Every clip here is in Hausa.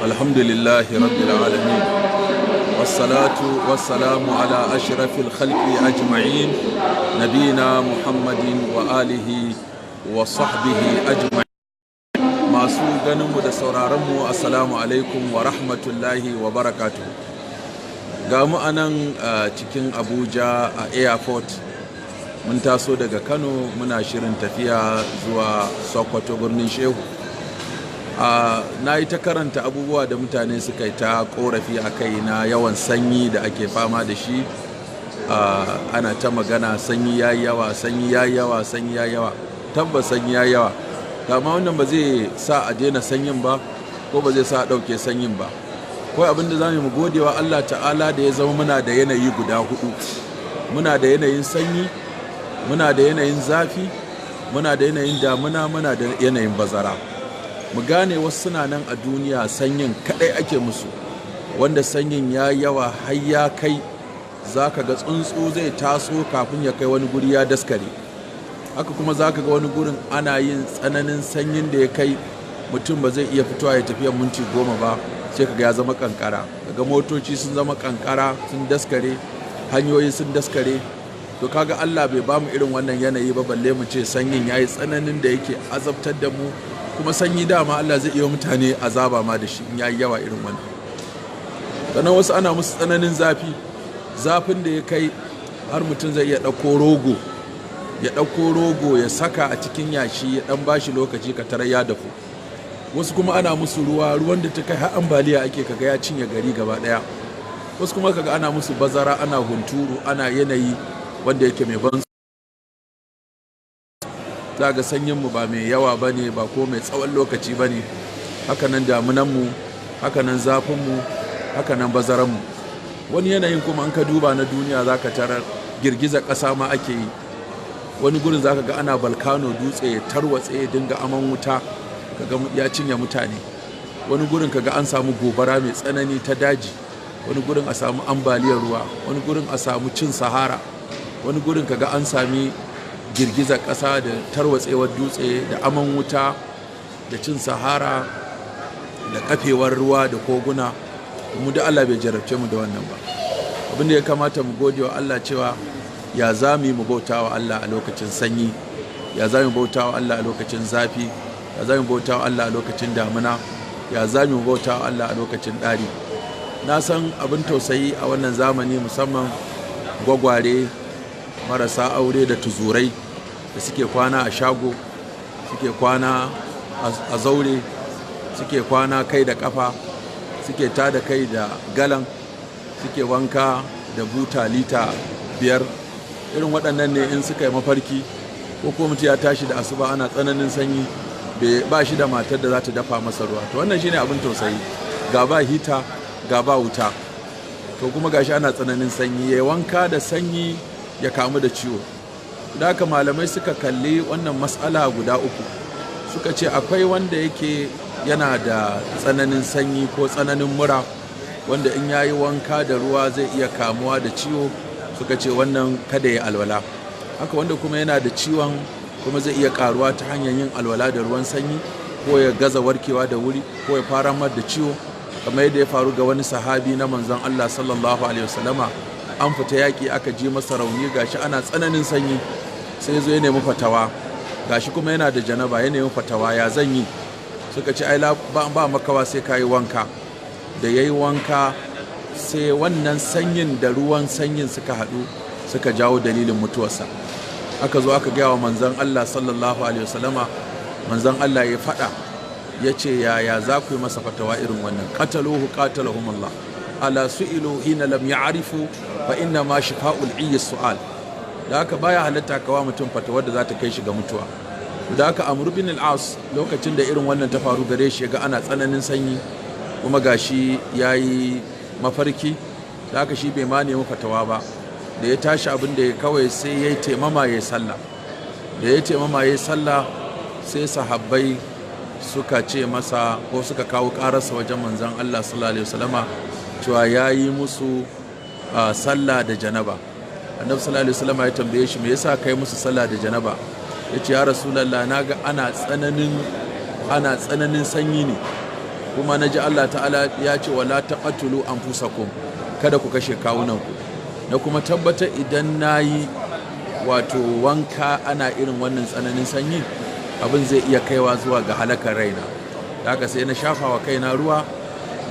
الحمد لله رب العالمين والصلاة والسلام على أشرف الخلق أجمعين نبينا محمد وآله وصحبه أجمعين masu ganinmu da sauraronmu assalamu alaikum wa rahmatullahi wa barakatuh. Ga mu anan cikin Abuja a airport, mun taso daga Kano muna shirin tafiya zuwa Sokoto birnin Shehu. Na yi ta karanta abubuwa da mutane suka yi ta korafi a kai na yawan sanyi da ake fama da shi. Ana ta magana sanyi ya yi yawa, sanyi ya yi yawa, sanyi ya yi yawa. Tabbas sanyi ya yi yawa. Kama wannan ba zai sa a daina sanyin ba, ko ba zai sa a ɗauke sanyin ba. Kawai abin da za mu gode wa Allah ta'ala da ya zama muna da yanayi guda hudu. Muna da yanayin sanyi, muna da yanayin zafi, muna da yanayin damuna, muna da yanayin bazara. Mu gane wasu suna nan a duniya sanyin kadai ake musu, wanda sanyin ya yawa har ya kai za ka ga tsuntsu zai taso kafin ya kai wani guri ya daskare. Haka kuma za ka ga wani gurin ana yin tsananin sanyin da ya kai mutum ba zai iya fitowa ya tafiya minti 10 ba, sai ka ga ya zama kankara. Daga motoci sun zama kankara, sun daskare, hanyoyi sun daskare. To kaga Allah bai bamu irin wannan yanayi ba, balle mu ce sanyin yayi tsananin da yake azabtar da mu. Kuma sanyi dama Allah zai iya mutane azaba ma da shi in yayi yawa irin wannan. Sannan wasu ana musu tsananin zafi, zafin da ya kai har mutum zai iya ɗauko rogo ya saka a cikin yashi ya ɗan bashi lokaci ka tarar ya dafu. Wasu kuma ana musu ruwan da ta kai har ambaliya ake kaga ya cinye gari gaba ɗaya. Wasu kuma kaga ana musu bazara, ana hunturu, ana yanayi wanda yake mai ban. Za ga sanyinmu ba mai yawa ba ne, ba ko mai tsawon lokaci ba ne. Hakanan damunanmu, hakanan zafinmu, hakanan bazaranmu. Wani yanayin kuma an ka duba na duniya za ka tarar girgizar ƙasa ma ake yi. Wani gurin za ka ga ana balkano, dutse ya tarwatse ya dinga aman wuta, kaga ya cinye mutane. Wani gurin kaga an samu gobara mai tsanani ta daji. Wani gurin a samu ambaliyar ruwa. Wani gurin a samu cin sahara. Wani gurin kaga an sami girgizar ƙasa da tarwatsewar dutse da aman wuta da cin sahara da kafewar ruwa da koguna. Mu da Allah bai jarabce mu da wannan ba. Abin da ya kamata mu gode wa Allah cewa ya za mu bauta wa Allah a lokacin sanyi, ya za mu bauta wa Allah a lokacin zafi, ya za mu bauta wa Allah a lokacin damuna, ya za mu bauta wa Allah a lokacin ɗari. Na san abin tausayi a wannan zamani, musamman gwagware marasa aure da tuzurai da suke kwana a shago, suke kwana a zaure, suke kwana kai da kafa, suke tada kai da galan, suke wanka da buta lita 5. Irin waɗannan ne in suka yi mafarki ko mutum ya tashi da asuba ana tsananin sanyi, ba shi da matar da za ta dafa masa ruwa. To wannan shine abin tausayi, ga ba hita ga ba wuta, to kuma gashi ana tsananin sanyi, ya wanka da sanyi ya kamu da ciwo. Da haka malamai suka kalli wannan matsala guda uku, suka ce akwai wanda yake yana da tsananin sanyi ko tsananin mura, wanda in yayi wanka da ruwa zai iya kamuwa da ciwo, suka ce wannan kada ya alwala. Haka wanda kuma yana da ciwon kuma zai iya karuwa ta hanyar yin alwala da ruwan sanyi, ko ya gaza warkewa da wuri, ko ya fara mar da ciwo, kamar yadda ya faru ga wani sahabi na manzon Allah sallallahu alaihi wasallama. An fita yaƙi aka ji masa rauni, gashi ana tsananin sanyi, sai zo ya nemi fatawa, gashi kuma yana da janaba, ya nemi fatawa ya zan yi. Suka ce ai ba makawa sai ka yi wanka. Da ya yi wanka sai wannan sanyin da ruwan sanyin suka haɗu suka jawo dalilin mutuwarsa. Aka zo aka gaya wa manzon Allah sallallahu alaihi wasallama. Manzon Allah ya faɗa, ya ce yaya za ku yi masa fatawa irin wannan? Qataluhu qatalahumullah, ala su'ilu hina lam ya'rifu fa inna ma shifa'ul iyyi su'al. Da haka baya halatta kawa mutum fatawa da za ta kai shi ga mutuwa. Da haka Amr bin al-As, lokacin da irin wannan ta faru gare shi, ga ana tsananin sanyi kuma gashi yayi mafarki, da haka shi bai ma nemi fatawa ba. Da ya tashi abin da ya kawai sai yayi taimama yayi sallah. Da ya taimama yayi sallah, sai sahabbai suka ce masa, ko suka kawo ƙararsa wajen manzon Allah sallallahu alaihi wasallama, cewa yayi musu sallah da janaba. Annabi sallallahu alaihi wasallama ya tambaye shi, me yasa kai musu sallah da janaba? Yace ya Rasulullah, naga ana tsananin sanyi ne, kuma naji Allah ta'ala ya ce wala taqatulu anfusakum, kada ku kashe kawunanku. Na kuma tabbatar idan nayi wato wanka ana irin wannan tsananin sanyi, abin zai iya kaiwa zuwa ga halakar raina. Haka sai na shafa wa kaina ruwa,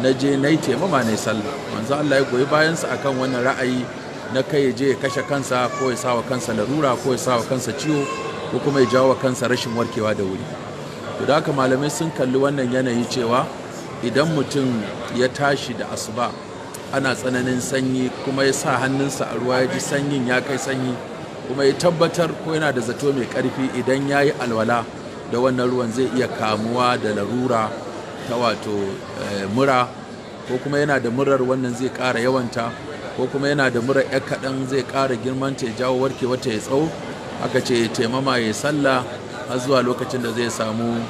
na je na yi taimama na yi sallah. Manzo Allah ya goyi bayansa akan wannan ra'ayi na kai ya je ya kashe kansa ko ya sawa kansa larura ko ya sawa kansa ciwo ko kuma ya jawo kansa rashin warkewa da wuri. To da haka malamai sun kalli wannan yanayi cewa idan mutum ya tashi da asuba ana tsananin sanyi kuma ya sa hannunsa a ruwa ya ji sanyin ya kai sanyi, kuma ya tabbatar ko yana da zato mai karfi idan ya yi alwala da wannan ruwan zai iya kamuwa da larura ta wato mura, ko kuma yana da murar wannan zai ƙara yawanta, ko kuma yana da murar ya kaɗan zai ƙara girmanta ya jawo warke wata ya tsawo. Aka ce ya taimama ya sallah har zuwa lokacin da zai samu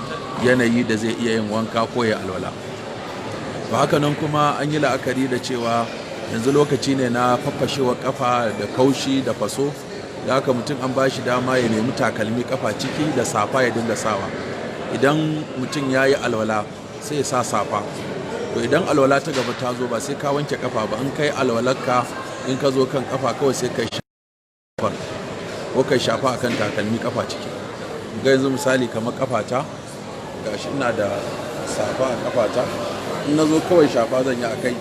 yanayi da zai iya yin wanka ko ya alwala. Ba haka nan kuma an yi la'akari da cewa yanzu lokaci ne na faffashewar kafa da kaushi da faso, da haka mutum an ba shi dama ya nemi takalmi kafa ciki da safa ya dinga sawa. Idan mutum ya yi alwala sai ya sa safa, to idan alwala ta gaba ta zo ba sai ka wanke kafa ba, in kai alwalarka in ka zo kan kafa kawai sai kai shafa ko kai shafa akan takalmi kafa ciki. Ga yanzu misali kamar kafata gashi ina da safa a kafata, in na zo kawai shafa zan yi akai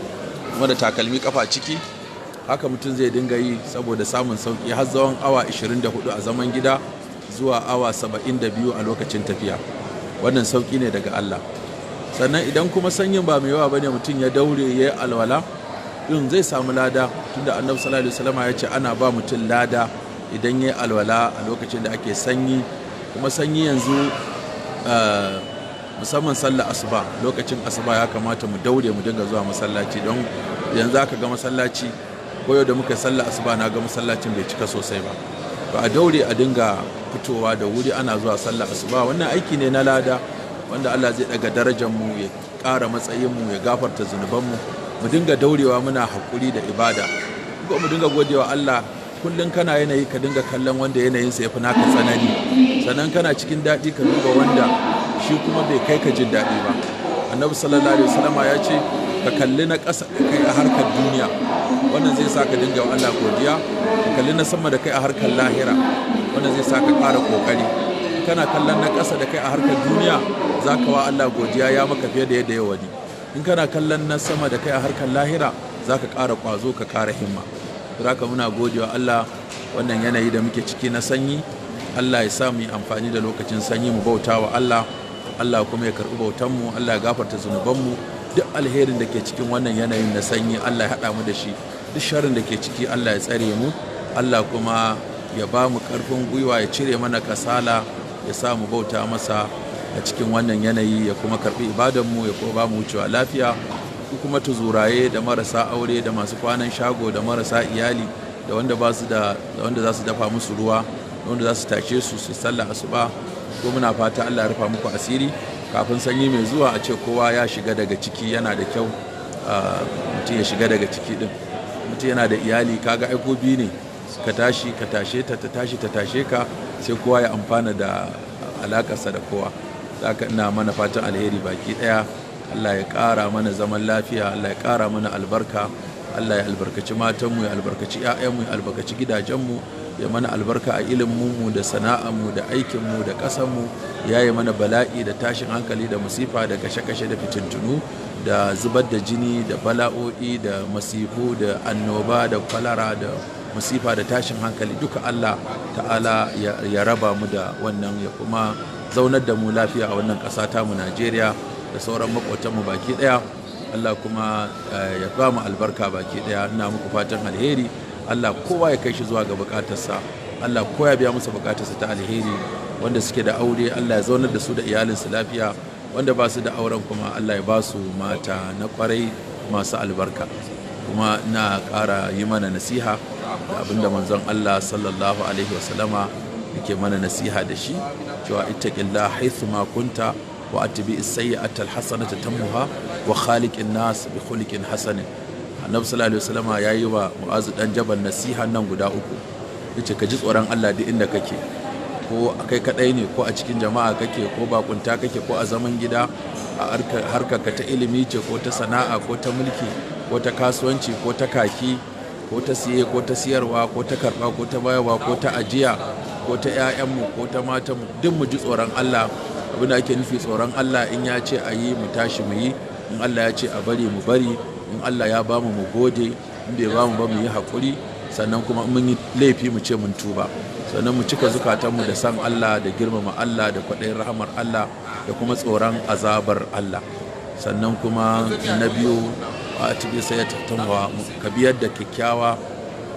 kuma da takalmi kafa ciki. Haka mutum zai dinga yi saboda samun sauki har tsawon awa 24 a zaman gida zuwa awa 72 a lokacin tafiya. Wannan sauki ne daga Allah. Sannan idan kuma sanyin ba mai yawa bane mutum ya daure ya yi alwala, din zai samu lada, tunda Annabi sallallahu alaihi wasallam ya ce ana ba mutum lada idan ya yi alwala a lokacin da ake sanyi. Kuma sanyi yanzu musamman sallar asuba, lokacin asuba ya kamata mu daure mu dinga zuwa masallaci, don yanzu aka ga masallaci ko yau da muka sallar asuba na ga masallacin bai cika sosai ba. To a daure a dinga fitowa da wuri ana zuwa sallar asuba. Wannan aiki ne na lada wanda Allah zai daga darajar mu, ya ƙara matsayin mu, ya gafarta zunuban mu. Mu dinga daurewa muna hakuri da ibada, ko mu dinga godewa Allah. Kullum kana yanayi ka dinga kallon wanda yanayinsa ya fi naka tsanani, sannan kana cikin daɗi ka duba wanda shi kuma bai kai ka jin daɗi ba. Annabi sallallahu alaihi wasallam ya ce ka kalli na ƙasa da kai a harkar duniya, wannan zai sa ka dinga wa Allah godiya. Ka kalli na sama da kai a harkar lahira, wannan zai sa ka ƙara ƙoƙari. Kana kallon na ƙasa da kai a harkar duniya, za ka wa Allah godiya ya maka fiye da yadda ya wani. In kana kallon na sama da kai a harkar lahira, za ka ƙara ƙwazo ka ƙara himma. Haka muna godewa Allah wannan yanayi da muke ciki na sanyi. Allah ya sa mu yi amfani da lokacin sanyi mu bauta wa Allah, Allah kuma ya karɓi bautanmu, Allah ya gafarta zunubanmu. Duk alherin da ke cikin wannan yanayin na sanyi Allah ya haɗa mu da shi, duk sharrin da ke ciki Allah ya tsare mu. Allah kuma ya ba mu ƙarfin gwiwa, ya cire mana kasala, ya sa mu bauta masa a cikin wannan yanayi, ya kuma karɓi ibadanmu, ya kuma ba mu wucewa lafiya. Kuma tuzuraye da marasa aure da masu kwanan shago da marasa iyali da wanda ba su da wanda za su dafa musu ruwa, da wanda za su tashe su su sallah asuba, ko muna fata Allah ya rufa muku asiri kafin sanyi mai zuwa, a ce kowa ya shiga daga ciki. Yana da kyau mutum ya shiga daga ciki din. Mutum yana da iyali, kaga aiko biyu ne, ka tashi ka tashe ta, ta tashi ta tashe ka, sai kowa ya amfana da alakarsa da kowa. Haka ina mana fatan alheri baki daya. Allah ya ƙara mana zaman lafiya, Allah ya ƙara mana albarka, Allah ya albarkaci matanmu, ya albarkaci 'ya'yanmu, ya albarkaci gidajenmu, ya mana albarka a iliminmu da sana'armu da aikinmu da ƙasarmu, ya yi mana bala'i da tashin hankali da musifa da kashe-kashe da fitintunu da zubar da jini da bala'o'i da masifu da annoba da kwalara da musifa da tashin hankali duka Allah ta'ala ya raba mu da wannan, ya kuma zaunar da mu lafiya a wannan ƙasa tamu Najeriya da sauran maƙotanmu baki ɗaya. Allah kuma ya ba mu albarka baki ɗaya. Ina muku fatan alheri. Allah kowa ya kai shi zuwa ga bukatarsa, Allah kowa ya biya musu bukatarsa ta alheri. Wanda suke da aure Allah ya zaunar da su da iyalinsu lafiya, wanda ba su da auren kuma Allah ya ba su mata na kwarai masu albarka. Kuma ina ƙara yi mana nasiha da abinda manzon Allah sallallahu alaihi wasallama yake mana nasiha da shi, cewa ittaqillah haythu ma kunta wa atbi as-sayyi'ata al-hasanata tammuha wa khaliqin nas bi khuliqin hasanin. Annabi sallallahu alaihi wasallam yayi wa Mu'az dan Jabal nasiha nan guda uku, yace ka ji tsoron Allah duk inda kake, ko kai kadai ne ko a cikin jama'a kake ko bakunta kake ko a zaman gida, a harkarka ta ilimi ce ko ta sana'a ko ta mulki ko ta kasuwanci ko ta kaki ko ta siye ko ta siyarwa ko ta karɓa ko ta bayarwa ko ta ajiya ko ta 'ya'yanmu ko ta matanmu, duk mu ji tsoron Allah. Abin da ake nufi tsoron Allah, in ya ce a yi mu tashi mu yi, in Allah ya ce a bari mu bari, in Allah ya bamu mu gode, in bai bamu ba mu yi haƙuri, sannan kuma mun yi laifi mu ce mun tuba, sannan mu cika zukatanmu da san Allah, da girmama Allah, da kwaɗayin rahamar Allah, da kuma tsoron azabar Allah. Sannan kuma na biyu a tibi sai ya tattanwa ka biyar da kyakkyawa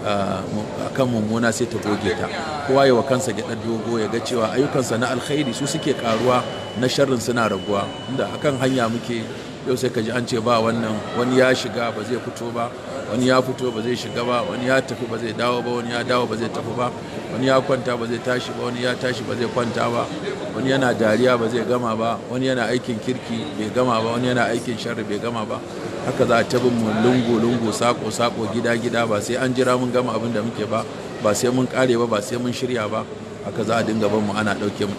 a kan mummuna sai ta goge ta. Kowa yawa kansa gyaɗar dogo ya ga cewa ayyukansa na alkhairi su suke karuwa, na sharrin suna raguwa. Inda akan hanya muke yau sai ka ji an ce ba wannan, wani ya shiga ba zai fito ba, wani ya fito ba zai shiga ba, wani ya tafi ba zai dawo ba, wani ya dawo ba zai tafi ba, wani ya kwanta ba zai tashi ba, wani ya tashi ba zai kwanta ba, wani yana dariya ba zai gama ba, wani yana aikin kirki bai gama ba, wani yana aikin sharri bai gama ba. Haka za a tabin mu lungu-lungu, sako-sako, gida-gida, ba sai an jira mun gama abin da muke ba sai mun kare ba sai mun shirya ba. Haka za a dinga ban mu ana ɗauke mu.